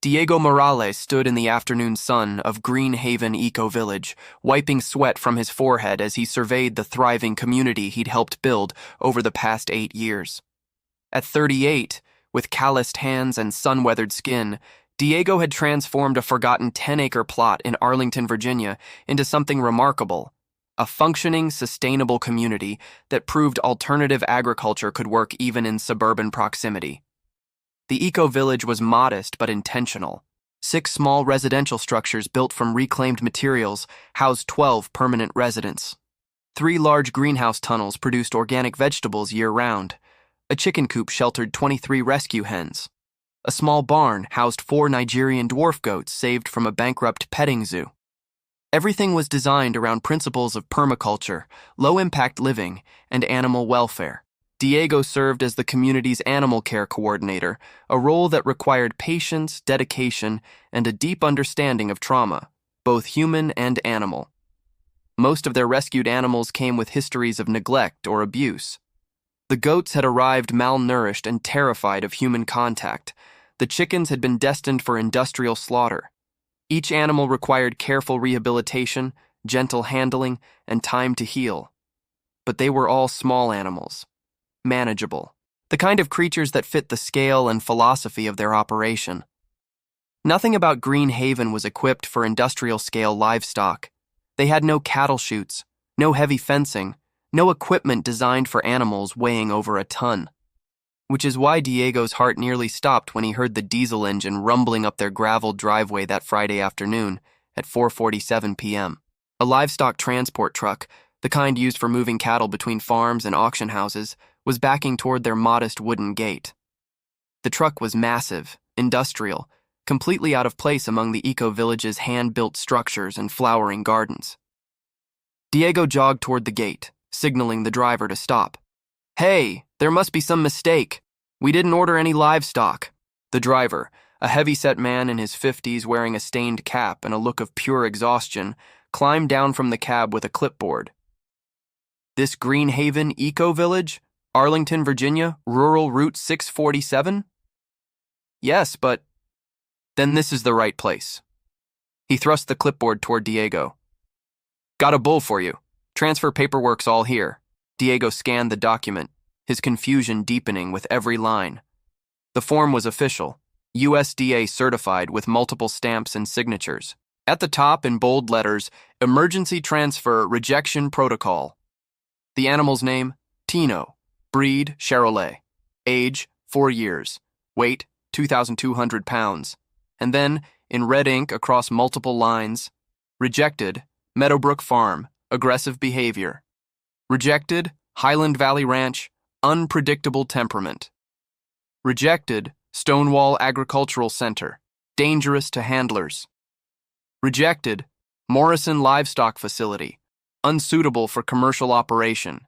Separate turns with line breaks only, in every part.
Diego Morales stood in the afternoon sun of Green Haven Eco Village, wiping sweat from his forehead as he surveyed the thriving community he'd helped build over the past 8 years. At 38, with calloused hands and sun-weathered skin, Diego had transformed a forgotten 10-acre plot in Arlington, Virginia, into something remarkable, a functioning, sustainable community that proved alternative agriculture could work even in suburban proximity. The eco-village was modest but intentional. 6 small residential structures built from reclaimed materials housed 12 permanent residents. 3 large greenhouse tunnels produced organic vegetables year-round. A chicken coop sheltered 23 rescue hens. A small barn housed 4 Nigerian dwarf goats saved from a bankrupt petting zoo. Everything was designed around principles of permaculture, low-impact living, and animal welfare. Diego served as the community's animal care coordinator, a role that required patience, dedication, and a deep understanding of trauma, both human and animal. Most of their rescued animals came with histories of neglect or abuse. The goats had arrived malnourished and terrified of human contact. The chickens had been destined for industrial slaughter. Each animal required careful rehabilitation, gentle handling, and time to heal. But they were all small animals, manageable, the kind of creatures that fit the scale and philosophy of their operation. Nothing about Green Haven was equipped for industrial-scale livestock. They had no cattle chutes, no heavy fencing, no equipment designed for animals weighing over a ton. Which is why Diego's heart nearly stopped when he heard the diesel engine rumbling up their graveled driveway that Friday afternoon at 4:47 p.m. A livestock transport truck, the kind used for moving cattle between farms and auction houses, was backing toward their modest wooden gate. The truck was massive, industrial, completely out of place among the eco-village's hand-built structures and flowering gardens. Diego jogged toward the gate, signaling the driver to stop. "Hey, there must be some mistake. We didn't order any livestock." The driver, a heavy-set man in his 50s wearing a stained cap and a look of pure exhaustion, climbed down from the cab with a clipboard. "This Green Haven Eco Village, Arlington, Virginia, Rural Route 647? "Yes, but..." "Then this is the right place." He thrust the clipboard toward Diego. "Got a bull for you. Transfer paperwork's all here." Diego scanned the document, his confusion deepening with every line. The form was official, USDA certified with multiple stamps and signatures. At the top, in bold letters, Emergency Transfer Rejection Protocol. The animal's name, Tino. Breed, Charolais. Age, 4 years. Weight, 2,200 pounds. And then, in red ink across multiple lines, rejected, Meadowbrook Farm, aggressive behavior. Rejected, Highland Valley Ranch, unpredictable temperament. Rejected, Stonewall Agricultural Center, dangerous to handlers. Rejected, Morrison Livestock Facility, unsuitable for commercial operation.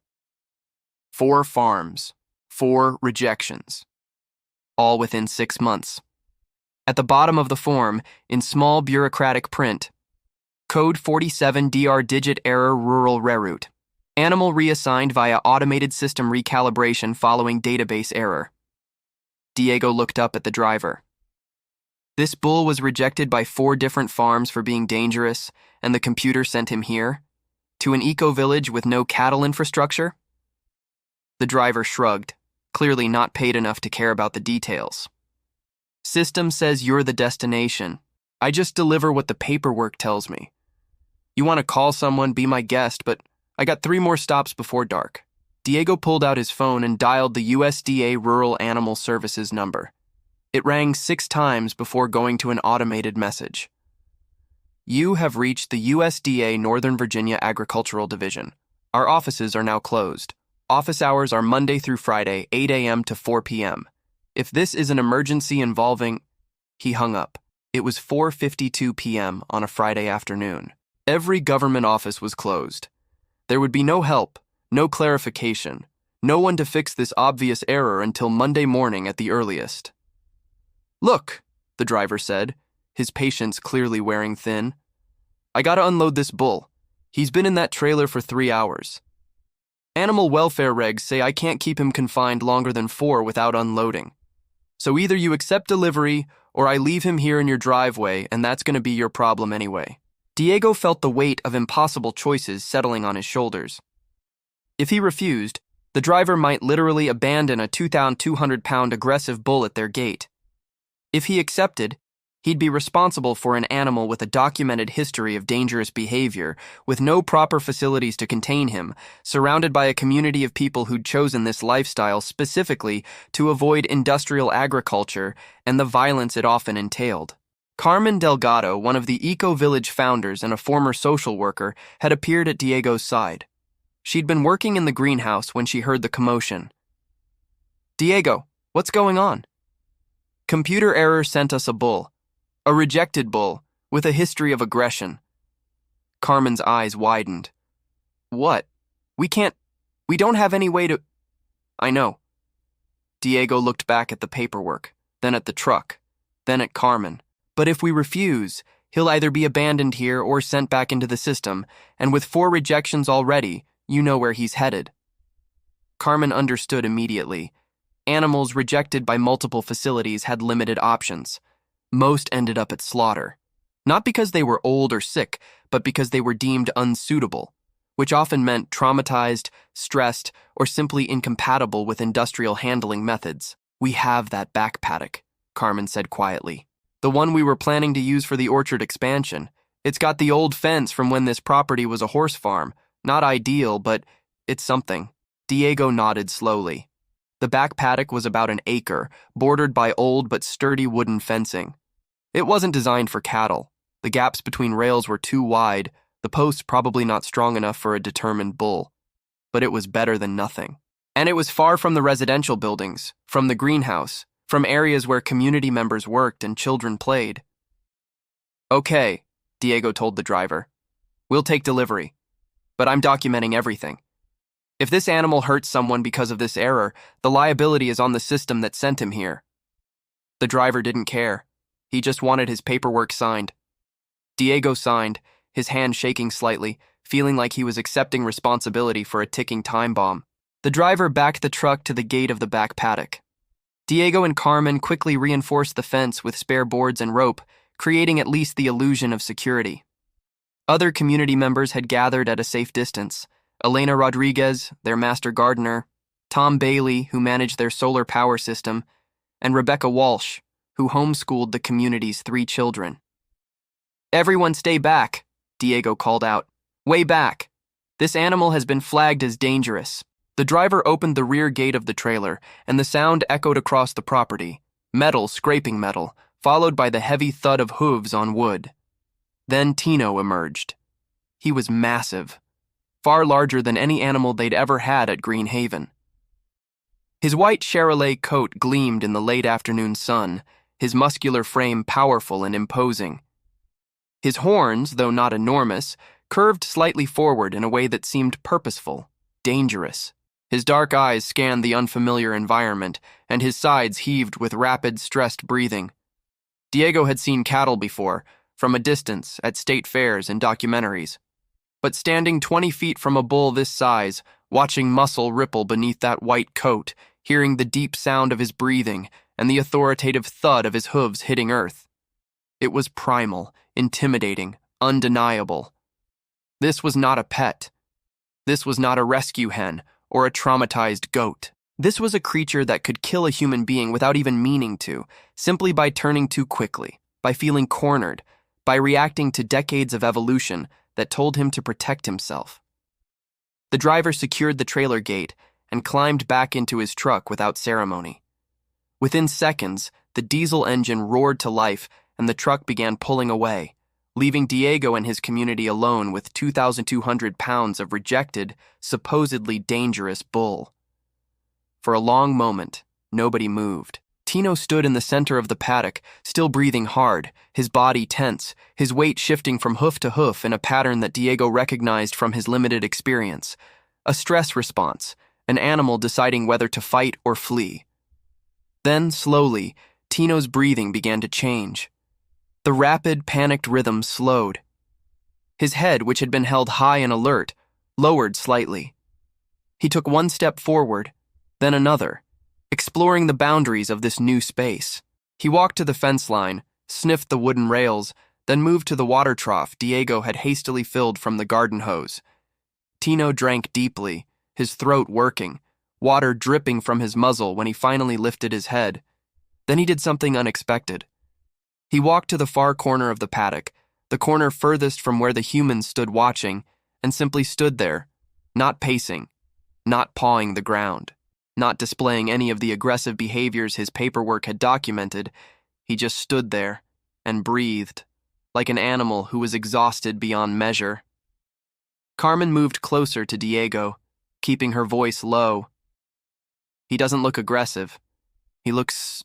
4 farms, 4 rejections. All within 6 months. At the bottom of the form, in small bureaucratic print, Code 47 DR digit error rural reroute. Animal reassigned via automated system recalibration following database error. Diego looked up at the driver. This bull was rejected by 4 different farms for being dangerous, and the computer sent him here? To an eco-village with no cattle infrastructure? The driver shrugged, clearly not paid enough to care about the details. "System says you're the destination. I just deliver what the paperwork tells me. You want to call someone, be my guest, but I got 3 more stops before dark." Diego pulled out his phone and dialed the USDA Rural Animal Services number. It rang 6 times before going to an automated message. "You have reached the USDA Northern Virginia Agricultural Division. Our offices are now closed. Office hours are Monday through Friday, 8 a.m. to 4 p.m. If this is an emergency involving..." He hung up. It was 4:52 p.m. on a Friday afternoon. Every government office was closed. There would be no help, no clarification, no one to fix this obvious error until Monday morning at the earliest. "Look," the driver said, his patience clearly wearing thin. "I gotta unload this bull. He's been in that trailer for 3 hours. Animal welfare regs say I can't keep him confined longer than 4 without unloading. So either you accept delivery or I leave him here in your driveway, and that's going to be your problem anyway. Diego felt the weight of impossible choices settling on his shoulders. If he refused, the driver might literally abandon a 2,200-pound aggressive bull at their gate. If he accepted, he'd be responsible for an animal with a documented history of dangerous behavior, with no proper facilities to contain him, surrounded by a community of people who'd chosen this lifestyle specifically to avoid industrial agriculture and the violence it often entailed. Carmen Delgado, one of the eco-village founders and a former social worker, had appeared at Diego's side. She'd been working in the greenhouse when she heard the commotion. "Diego, what's going on?" "Computer error sent us a bull. A rejected bull, with a history of aggression." Carmen's eyes widened. "What? We don't have any way to—" "I know." Diego looked back at the paperwork, then at the truck, then at Carmen. "But if we refuse, he'll either be abandoned here or sent back into the system, and with 4 rejections already, you know where he's headed." Carmen understood immediately. Animals rejected by multiple facilities had limited options. Most ended up at slaughter. Not because they were old or sick, but because they were deemed unsuitable, which often meant traumatized, stressed, or simply incompatible with industrial handling methods. "We have that back paddock," Carmen said quietly. "The one we were planning to use for the orchard expansion. It's got the old fence from when this property was a horse farm. Not ideal, but it's something." Diego nodded slowly. The back paddock was about an acre, bordered by old but sturdy wooden fencing. It wasn't designed for cattle. The gaps between rails were too wide, the posts probably not strong enough for a determined bull. But it was better than nothing. And it was far from the residential buildings, from the greenhouse, from areas where community members worked and children played. "Okay," Diego told the driver. "We'll take delivery. But I'm documenting everything. If this animal hurts someone because of this error, the liability is on the system that sent him here." The driver didn't care. He just wanted his paperwork signed. Diego signed, his hand shaking slightly, feeling like he was accepting responsibility for a ticking time bomb. The driver backed the truck to the gate of the back paddock. Diego and Carmen quickly reinforced the fence with spare boards and rope, creating at least the illusion of security. Other community members had gathered at a safe distance. Elena Rodriguez, their master gardener, Tom Bailey, who managed their solar power system, and Rebecca Walsh, who homeschooled the community's 3 children. "Everyone stay back," Diego called out. "Way back. This animal has been flagged as dangerous." The driver opened the rear gate of the trailer, and the sound echoed across the property, metal scraping metal, followed by the heavy thud of hooves on wood. Then Tino emerged. He was massive, far larger than any animal they'd ever had at Green Haven. His white Charolais coat gleamed in the late afternoon sun, his muscular frame powerful and imposing. His horns, though not enormous, curved slightly forward in a way that seemed purposeful, dangerous. His dark eyes scanned the unfamiliar environment, and his sides heaved with rapid, stressed breathing. Diego had seen cattle before, from a distance, at state fairs and documentaries. But standing 20 feet from a bull this size, watching muscle ripple beneath that white coat, hearing the deep sound of his breathing and the authoritative thud of his hooves hitting earth. It was primal, intimidating, undeniable. This was not a pet. This was not a rescue hen or a traumatized goat. This was a creature that could kill a human being without even meaning to, simply by turning too quickly, by feeling cornered, by reacting to decades of evolution that told him to protect himself. The driver secured the trailer gate and climbed back into his truck without ceremony. Within seconds, the diesel engine roared to life and the truck began pulling away, leaving Diego and his community alone with 2,200 pounds of rejected, supposedly dangerous bull. For a long moment, nobody moved. Tino stood in the center of the paddock, still breathing hard, his body tense, his weight shifting from hoof to hoof in a pattern that Diego recognized from his limited experience. A stress response, an animal deciding whether to fight or flee. Then, slowly, Tino's breathing began to change. The rapid, panicked rhythm slowed. His head, which had been held high and alert, lowered slightly. He took one step forward, then another, exploring the boundaries of this new space. He walked to the fence line, sniffed the wooden rails, then moved to the water trough Diego had hastily filled from the garden hose. Tino drank deeply, his throat working, water dripping from his muzzle when he finally lifted his head. Then he did something unexpected. He walked to the far corner of the paddock, the corner furthest from where the humans stood watching, and simply stood there, not pacing, not pawing the ground, not displaying any of the aggressive behaviors his paperwork had documented. He just stood there and breathed, like an animal who was exhausted beyond measure. Carmen moved closer to Diego, keeping her voice low. He doesn't look aggressive. He looks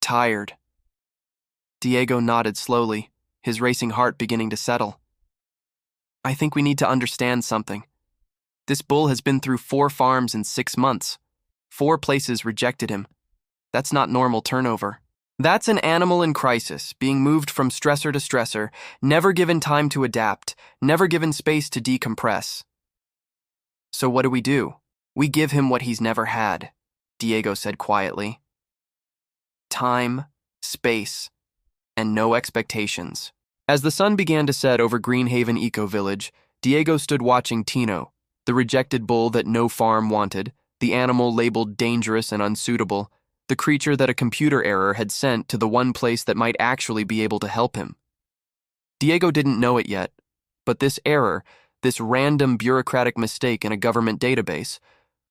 tired. Diego nodded slowly, his racing heart beginning to settle. I think we need to understand something. This bull has been through 4 farms in 6 months. 4 places rejected him. That's not normal turnover. That's an animal in crisis, being moved from stressor to stressor, never given time to adapt, never given space to decompress. So what do? We give him what he's never had, Diego said quietly. Time, space, and no expectations. As the sun began to set over Greenhaven Eco Village, Diego stood watching Tino, the rejected bull that no farm wanted, the animal labeled dangerous and unsuitable, the creature that a computer error had sent to the one place that might actually be able to help him. Diego didn't know it yet, but this error, this random bureaucratic mistake in a government database,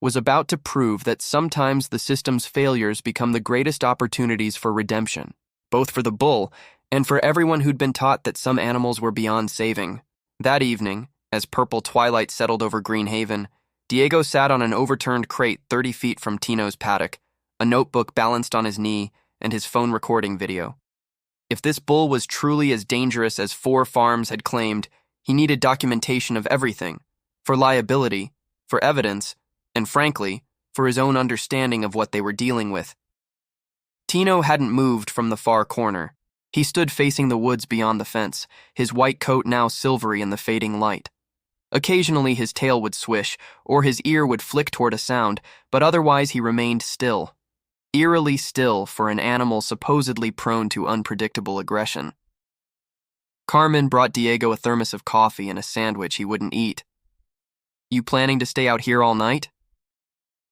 was about to prove that sometimes the system's failures become the greatest opportunities for redemption, both for the bull and for everyone who'd been taught that some animals were beyond saving. That evening, as purple twilight settled over Greenhaven, Diego sat on an overturned crate 30 feet from Tino's paddock, a notebook balanced on his knee and his phone recording video. If this bull was truly as dangerous as 4 farms had claimed, he needed documentation of everything, for liability, for evidence, and frankly, for his own understanding of what they were dealing with. Tino hadn't moved from the far corner. He stood facing the woods beyond the fence, his white coat now silvery in the fading light. Occasionally his tail would swish, or his ear would flick toward a sound, but otherwise he remained still. Eerily still for an animal supposedly prone to unpredictable aggression. Carmen brought Diego a thermos of coffee and a sandwich he wouldn't eat. You planning to stay out here all night?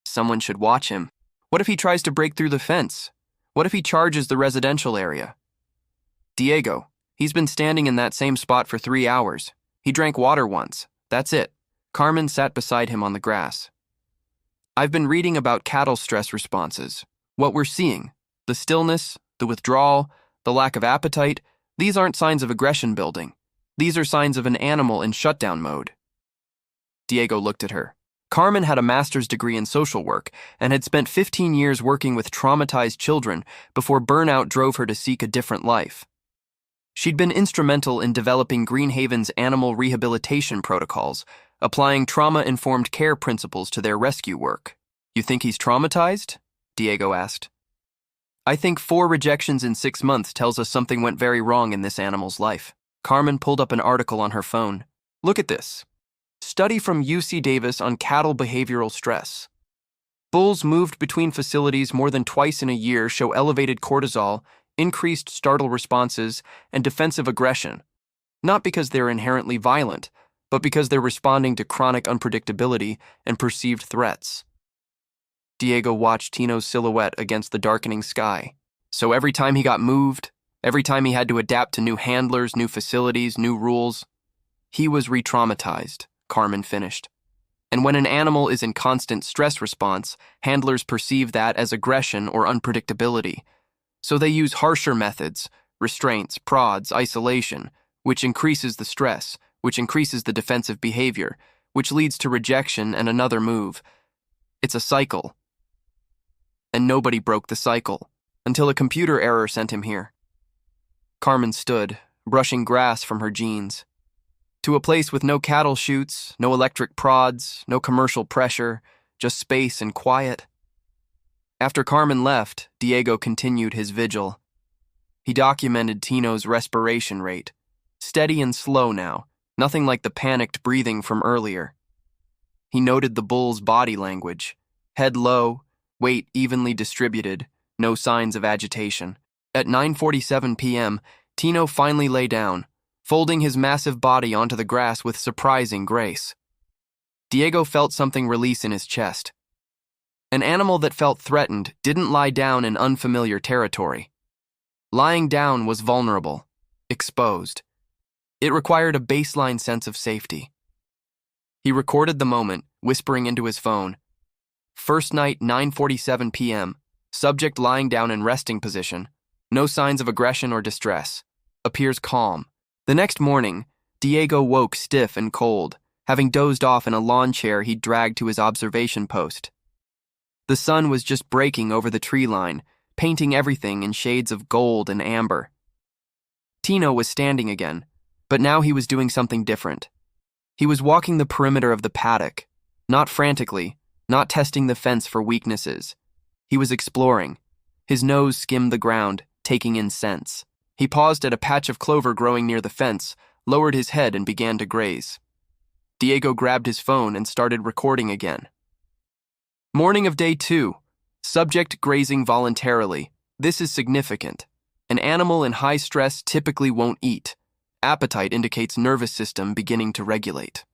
Someone should watch him. What if he tries to break through the fence? What if he charges the residential area? Diego, he's been standing in that same spot for 3 hours. He drank water once. That's it. Carmen sat beside him on the grass. I've been reading about cattle stress responses. What we're seeing, the stillness, the withdrawal, the lack of appetite, these aren't signs of aggression building. These are signs of an animal in shutdown mode. Diego looked at her. Carmen had a master's degree in social work and had spent 15 years working with traumatized children before burnout drove her to seek a different life. She'd been instrumental in developing Greenhaven's animal rehabilitation protocols, applying trauma-informed care principles to their rescue work. You think he's traumatized? Diego asked. I think 4 rejections in 6 months tells us something went very wrong in this animal's life. Carmen pulled up an article on her phone. Look at this. Study from UC Davis on cattle behavioral stress. Bulls moved between facilities more than twice in a year show elevated cortisol, increased startle responses, and defensive aggression, not because they're inherently violent, but because they're responding to chronic unpredictability and perceived threats. Diego watched Tino's silhouette against the darkening sky. So every time he got moved, every time he had to adapt to new handlers, new facilities, new rules, he was re-traumatized, Carmen finished. And when an animal is in constant stress response, handlers perceive that as aggression or unpredictability. So they use harsher methods, restraints, prods, isolation, which increases the stress, which increases the defensive behavior, which leads to rejection and another move. It's a cycle. And nobody broke the cycle, until a computer error sent him here. Carmen stood, brushing grass from her jeans. To a place with no cattle chutes, no electric prods, no commercial pressure, just space and quiet. After Carmen left, Diego continued his vigil. He documented Tino's respiration rate. Steady and slow now, nothing like the panicked breathing from earlier. He noted the bull's body language. Head low, weight evenly distributed, no signs of agitation. At 9:47 p.m., Tino finally lay down, folding his massive body onto the grass with surprising grace. Diego felt something release in his chest. An animal that felt threatened didn't lie down in unfamiliar territory. Lying down was vulnerable, exposed. It required a baseline sense of safety. He recorded the moment, whispering into his phone. First night, 9:47 p.m., subject lying down in resting position, no signs of aggression or distress, appears calm. The next morning, Diego woke stiff and cold, having dozed off in a lawn chair he'd dragged to his observation post. The sun was just breaking over the tree line, painting everything in shades of gold and amber. Tino was standing again, but now he was doing something different. He was walking the perimeter of the paddock, not frantically, not testing the fence for weaknesses. He was exploring. His nose skimmed the ground, taking in scents. He paused at a patch of clover growing near the fence, lowered his head and began to graze. Diego grabbed his phone and started recording again. Morning of day 2. Subject grazing voluntarily. This is significant. An animal in high stress typically won't eat. Appetite indicates nervous system beginning to regulate.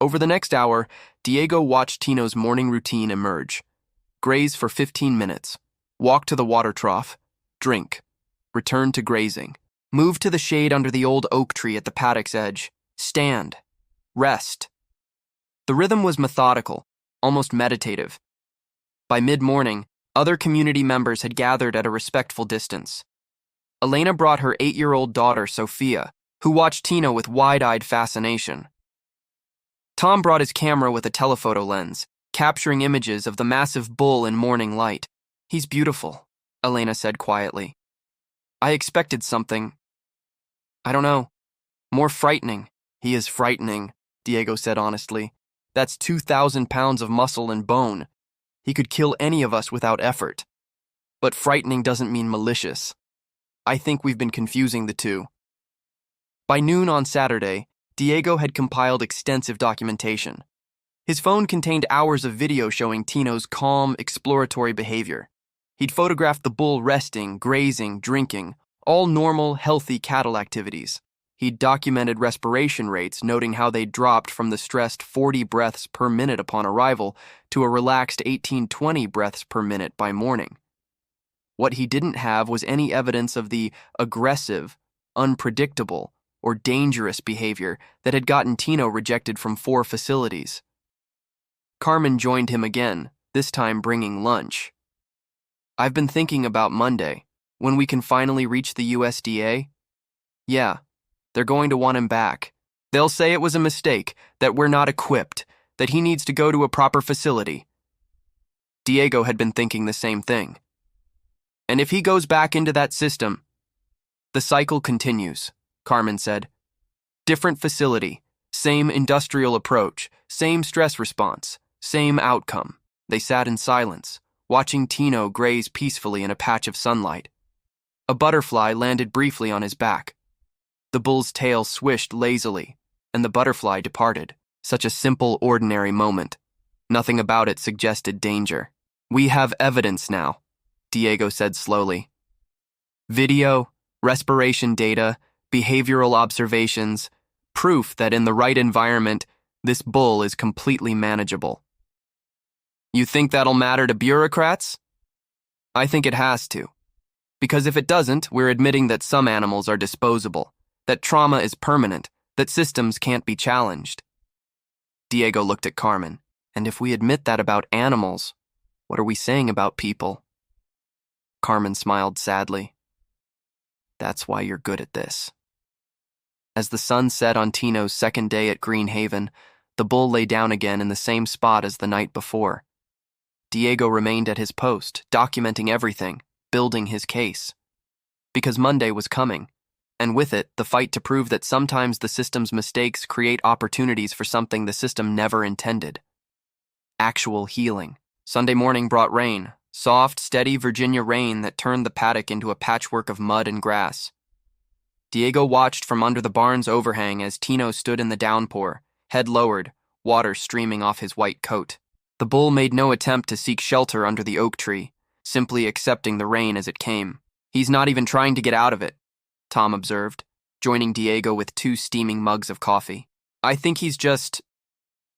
Over the next hour, Diego watched Tino's morning routine emerge. Graze for 15 minutes. Walk to the water trough. Drink. Return to grazing. Move to the shade under the old oak tree at the paddock's edge. Stand. Rest. The rhythm was methodical, almost meditative. By mid-morning, other community members had gathered at a respectful distance. Elena brought her 8-year-old daughter, Sophia, who watched Tino with wide-eyed fascination. Tom brought his camera with a telephoto lens, capturing images of the massive bull in morning light. He's beautiful, Elena said quietly. I expected something, I don't know, more frightening. He is frightening, Diego said honestly. That's 2,000 pounds of muscle and bone. He could kill any of us without effort. But frightening doesn't mean malicious. I think we've been confusing the two. By noon on Saturday, Diego had compiled extensive documentation. His phone contained hours of video showing Tino's calm, exploratory behavior. He'd photographed the bull resting, grazing, drinking, all normal, healthy cattle activities. He'd documented respiration rates, noting how they dropped from the stressed 40 breaths per minute upon arrival to a relaxed 18-20 breaths per minute by morning. What he didn't have was any evidence of the aggressive, unpredictable, or dangerous behavior that had gotten Tino rejected from 4 facilities. Carmen joined him again, this time bringing lunch. I've been thinking about Monday, when we can finally reach the USDA. Yeah, they're going to want him back. They'll say it was a mistake, that we're not equipped, that he needs to go to a proper facility. Diego had been thinking the same thing. And if he goes back into that system, the cycle continues, Carmen said. Different facility, same industrial approach, same stress response, same outcome. They sat in silence, watching Tino graze peacefully in a patch of sunlight. A butterfly landed briefly on his back. The bull's tail swished lazily, and the butterfly departed. Such a simple, ordinary moment. Nothing about it suggested danger. We have evidence now, Diego said slowly. Video, respiration data, behavioral observations, proof that in the right environment, this bull is completely manageable. You think that'll matter to bureaucrats? I think it has to. Because if it doesn't, we're admitting that some animals are disposable, that trauma is permanent, that systems can't be challenged. Diego looked at Carmen. And if we admit that about animals, what are we saying about people? Carmen smiled sadly. That's why you're good at this. As the sun set on Tino's second day at Green Haven, the bull lay down again in the same spot as the night before. Diego remained at his post, documenting everything, building his case. Because Monday was coming, and with it, the fight to prove that sometimes the system's mistakes create opportunities for something the system never intended. Actual healing. Sunday morning brought rain, soft, steady Virginia rain that turned the paddock into a patchwork of mud and grass. Diego watched from under the barn's overhang as Tino stood in the downpour, head lowered, water streaming off his white coat. The bull made no attempt to seek shelter under the oak tree, simply accepting the rain as it came. He's not even trying to get out of it, Tom observed, joining Diego with 2 steaming mugs of coffee. I think he's just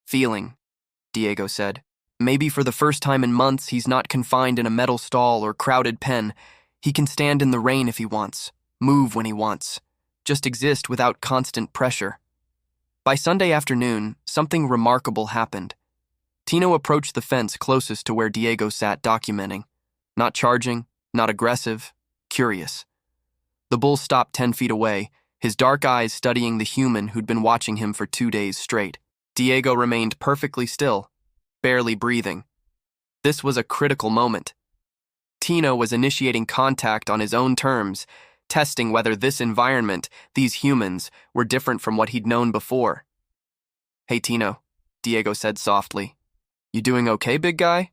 feeling, Diego said. Maybe for the first time in months he's not confined in a metal stall or crowded pen. He can stand in the rain if he wants, move when he wants, just exist without constant pressure. By Sunday afternoon, something remarkable happened. Tino approached the fence closest to where Diego sat documenting. Not charging, not aggressive, curious. The bull stopped 10 feet away, his dark eyes studying the human who'd been watching him for 2 days straight. Diego remained perfectly still, barely breathing. This was a critical moment. Tino was initiating contact on his own terms, testing whether this environment, these humans, were different from what he'd known before. Hey, Tino, Diego said softly. You doing okay, big guy?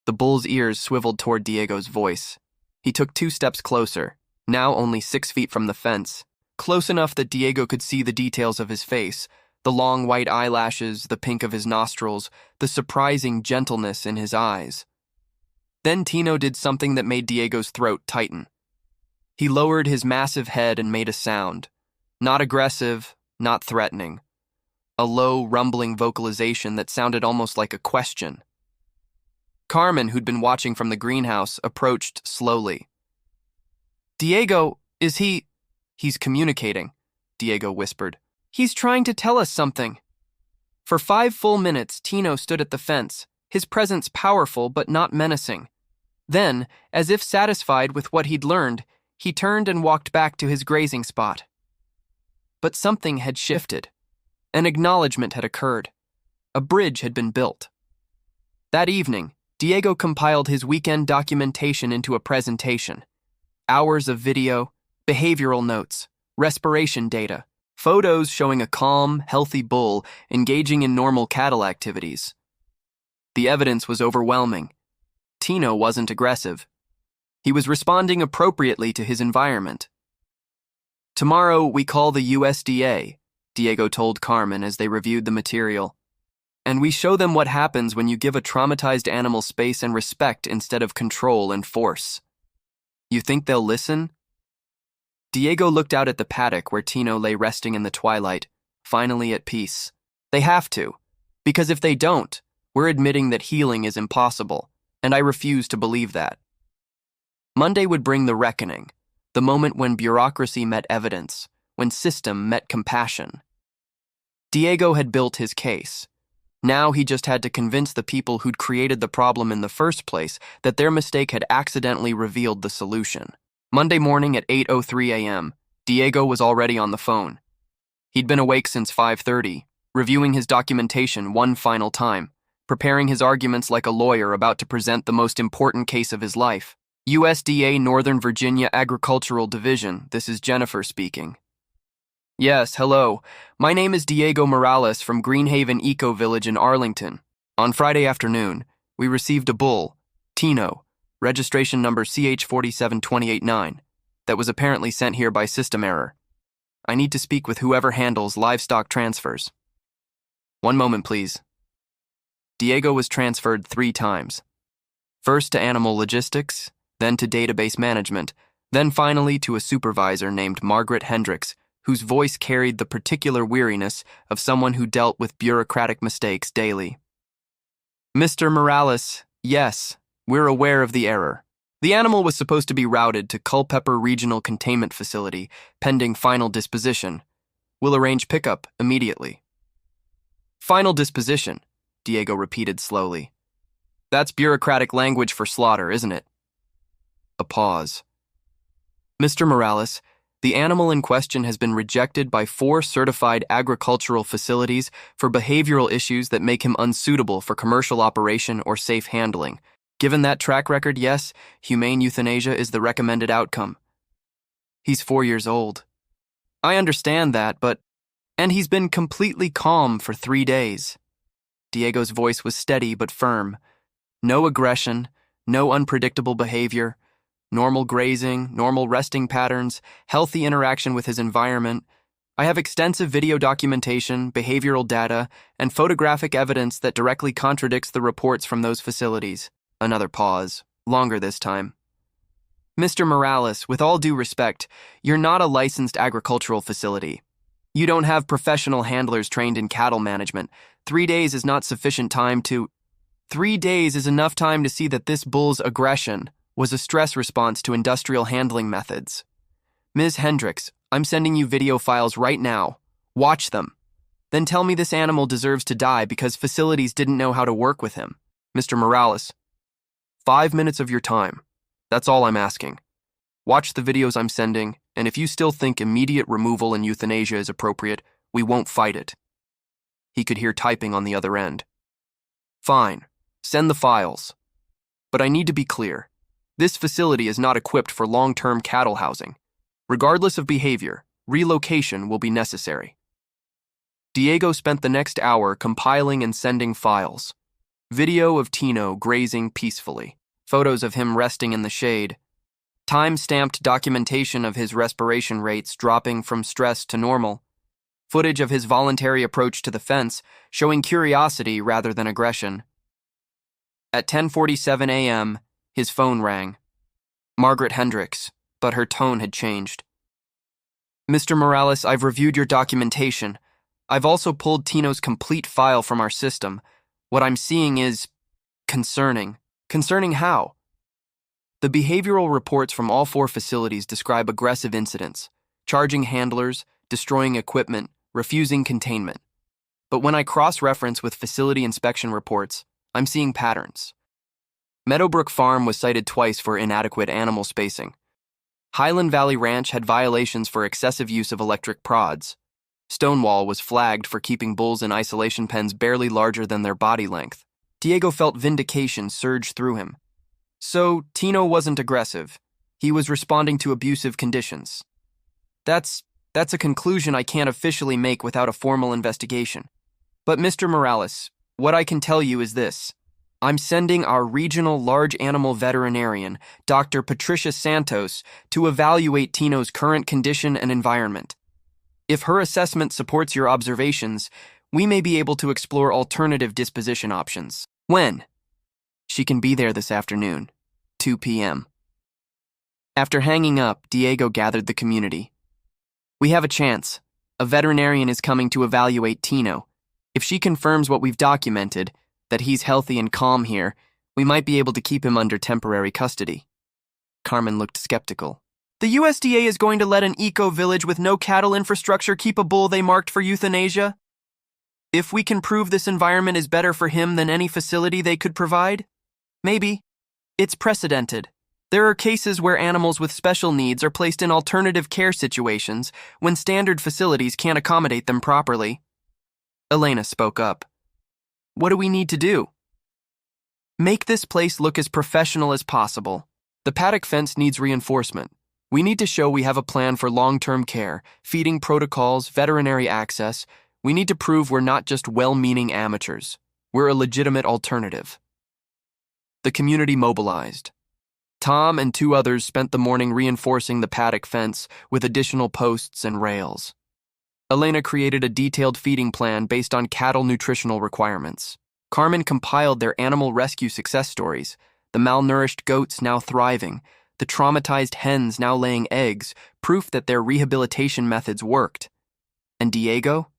The bull's ears swiveled toward Diego's voice. He took 2 steps closer, now only 6 feet from the fence, close enough that Diego could see the details of his face, the long white eyelashes, the pink of his nostrils, the surprising gentleness in his eyes. Then Tino did something that made Diego's throat tighten. He lowered his massive head and made a sound. Not aggressive, not threatening. A low, rumbling vocalization that sounded almost like a question. Carmen, who'd been watching from the greenhouse, approached slowly. Diego, is he... He's communicating, Diego whispered. He's trying to tell us something. For 5 full minutes, Tino stood at the fence, his presence powerful but not menacing. Then, as if satisfied with what he'd learned, he turned and walked back to his grazing spot. But something had shifted. An acknowledgement had occurred. A bridge had been built. That evening, Diego compiled his weekend documentation into a presentation. Hours of video, behavioral notes, respiration data, photos showing a calm, healthy bull engaging in normal cattle activities. The evidence was overwhelming. Tino wasn't aggressive. He was responding appropriately to his environment. Tomorrow we call the USDA, Diego told Carmen as they reviewed the material. And we show them what happens when you give a traumatized animal space and respect instead of control and force. You think they'll listen? Diego looked out at the paddock where Tino lay resting in the twilight, finally at peace. They have to, because if they don't, we're admitting that healing is impossible, and I refuse to believe that. Monday would bring the reckoning, the moment when bureaucracy met evidence, when system met compassion. Diego had built his case. Now he just had to convince the people who'd created the problem in the first place that their mistake had accidentally revealed the solution. Monday morning at 8:03 a.m., Diego was already on the phone. He'd been awake since 5:30, reviewing his documentation one final time, preparing his arguments like a lawyer about to present the most important case of his life. USDA Northern Virginia Agricultural Division, this is Jennifer speaking. Yes, hello. My name is Diego Morales from Greenhaven Eco Village in Arlington. On Friday afternoon, we received a bull, Tino, registration number CH47289, that was apparently sent here by system error. I need to speak with whoever handles livestock transfers. One moment, please. Diego was transferred 3 times. First to animal logistics, then to database management, then finally to a supervisor named Margaret Hendricks, whose voice carried the particular weariness of someone who dealt with bureaucratic mistakes daily. Mr. Morales, yes, we're aware of the error. The animal was supposed to be routed to Culpeper Regional Containment Facility, pending final disposition. We'll arrange pickup immediately. Final disposition, Diego repeated slowly. That's bureaucratic language for slaughter, isn't it? A pause. Mr. Morales, the animal in question has been rejected by 4 certified agricultural facilities for behavioral issues that make him unsuitable for commercial operation or safe handling. Given that track record, yes, humane euthanasia is the recommended outcome. He's 4 years old. I understand that, but... And he's been completely calm for 3 days. Diego's voice was steady but firm. No aggression, no unpredictable behavior. Normal grazing, normal resting patterns, healthy interaction with his environment. I have extensive video documentation, behavioral data, and photographic evidence that directly contradicts the reports from those facilities. Another pause, longer this time. Mr. Morales, with all due respect, you're not a licensed agricultural facility. You don't have professional handlers trained in cattle management. 3 days is not sufficient time to... 3 days is enough time to see that this bull's aggression was a stress response to industrial handling methods. Ms. Hendricks, I'm sending you video files right now. Watch them. Then tell me this animal deserves to die because facilities didn't know how to work with him. Mr. Morales, 5 minutes of your time. That's all I'm asking. Watch the videos I'm sending, and if you still think immediate removal and euthanasia is appropriate, we won't fight it. He could hear typing on the other end. Fine. Send the files. But I need to be clear. This facility is not equipped for long-term cattle housing. Regardless of behavior, relocation will be necessary. Diego spent the next hour compiling and sending files. Video of Tino grazing peacefully, photos of him resting in the shade, time-stamped documentation of his respiration rates dropping from stress to normal, footage of his voluntary approach to the fence showing curiosity rather than aggression. At 10:47 a.m., his phone rang. Margaret Hendricks, but her tone had changed. Mr. Morales, I've reviewed your documentation. I've also pulled Tino's complete file from our system. What I'm seeing is concerning. Concerning how? The behavioral reports from all 4 facilities describe aggressive incidents, charging handlers, destroying equipment, refusing containment. But when I cross-reference with facility inspection reports, I'm seeing patterns. Meadowbrook Farm was cited twice for inadequate animal spacing. Highland Valley Ranch had violations for excessive use of electric prods. Stonewall was flagged for keeping bulls in isolation pens barely larger than their body length. Diego felt vindication surge through him. So, Tino wasn't aggressive. He was responding to abusive conditions. That's a conclusion I can't officially make without a formal investigation. But Mr. Morales, what I can tell you is this. I'm sending our regional large animal veterinarian, Dr. Patricia Santos, to evaluate Tino's current condition and environment. If her assessment supports your observations, we may be able to explore alternative disposition options. When? She can be there this afternoon, 2 p.m. After hanging up, Diego gathered the community. We have a chance. A veterinarian is coming to evaluate Tino. If she confirms what we've documented, that he's healthy and calm here, we might be able to keep him under temporary custody. Carmen looked skeptical. The USDA is going to let an eco-village with no cattle infrastructure keep a bull they marked for euthanasia? If we can prove this environment is better for him than any facility they could provide? Maybe. It's precedented. There are cases where animals with special needs are placed in alternative care situations when standard facilities can't accommodate them properly. Elena spoke up. What do we need to do? Make this place look as professional as possible. The paddock fence needs reinforcement. We need to show we have a plan for long-term care, feeding protocols, veterinary access. We need to prove we're not just well-meaning amateurs. We're a legitimate alternative. The community mobilized. Tom and 2 others spent the morning reinforcing the paddock fence with additional posts and rails. Elena created a detailed feeding plan based on cattle nutritional requirements. Carmen compiled their animal rescue success stories, the malnourished goats now thriving, the traumatized hens now laying eggs, proof that their rehabilitation methods worked. And Diego?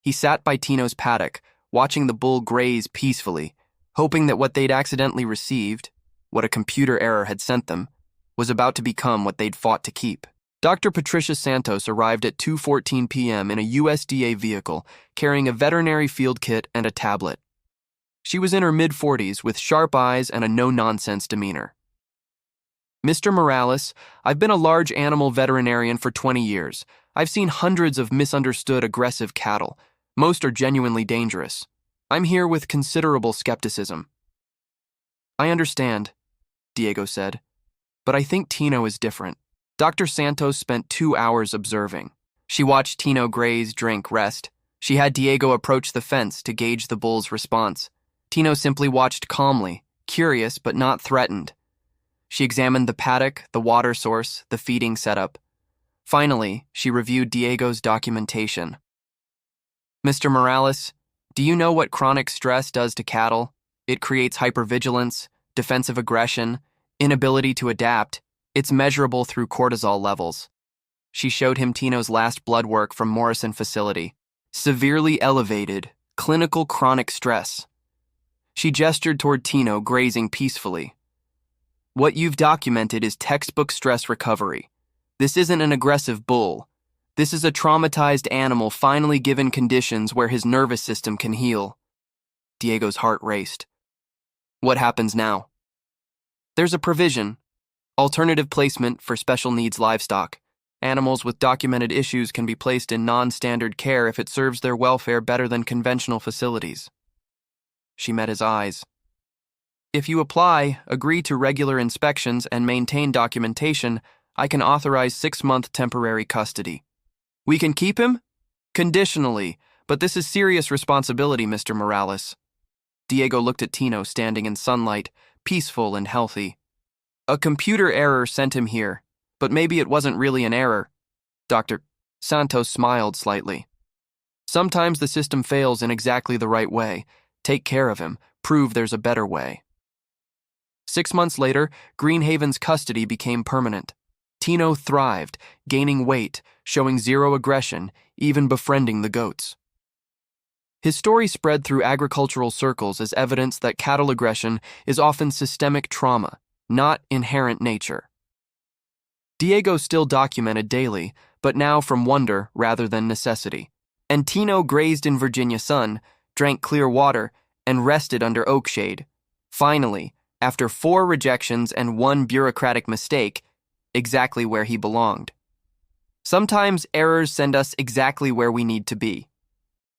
He sat by Tino's paddock, watching the bull graze peacefully, hoping that what they'd accidentally received, what a computer error had sent them, was about to become what they'd fought to keep. Dr. Patricia Santos arrived at 2:14 p.m. in a USDA vehicle, carrying a veterinary field kit and a tablet. She was in her mid-40s with sharp eyes and a no-nonsense demeanor. Mr. Morales, I've been a large animal veterinarian for 20 years. I've seen hundreds of misunderstood aggressive cattle. Most are genuinely dangerous. I'm here with considerable skepticism. I understand, Diego said, but I think Tino is different. Dr. Santos spent 2 hours observing. She watched Tino graze, drink, rest. She had Diego approach the fence to gauge the bull's response. Tino simply watched calmly, curious but not threatened. She examined the paddock, the water source, the feeding setup. Finally, she reviewed Diego's documentation. Mr. Morales, do you know what chronic stress does to cattle? It creates hypervigilance, defensive aggression, inability to adapt. It's measurable through cortisol levels. She showed him Tino's last blood work from Morrison facility. Severely elevated, clinical chronic stress. She gestured toward Tino grazing peacefully. What you've documented is textbook stress recovery. This isn't an aggressive bull. This is a traumatized animal finally given conditions where his nervous system can heal. Diego's heart raced. What happens now? There's a provision. Alternative placement for special needs livestock. Animals with documented issues can be placed in non-standard care if it serves their welfare better than conventional facilities. She met his eyes. If you apply, agree to regular inspections, and maintain documentation, I can authorize 6-month temporary custody. We can keep him? Conditionally, but this is serious responsibility, Mr. Morales. Diego looked at Tino standing in sunlight, peaceful and healthy. A computer error sent him here, but maybe it wasn't really an error. Dr. Santos smiled slightly. Sometimes the system fails in exactly the right way. Take care of him. Prove there's a better way. 6 months later, Greenhaven's custody became permanent. Tino thrived, gaining weight, showing zero aggression, even befriending the goats. His story spread through agricultural circles as evidence that cattle aggression is often systemic trauma, not inherent nature. Diego still documented daily, but now from wonder rather than necessity. And Tino grazed in Virginia sun, drank clear water, and rested under oak shade. Finally, after 4 rejections and 1 bureaucratic mistake, exactly where he belonged. Sometimes errors send us exactly where we need to be.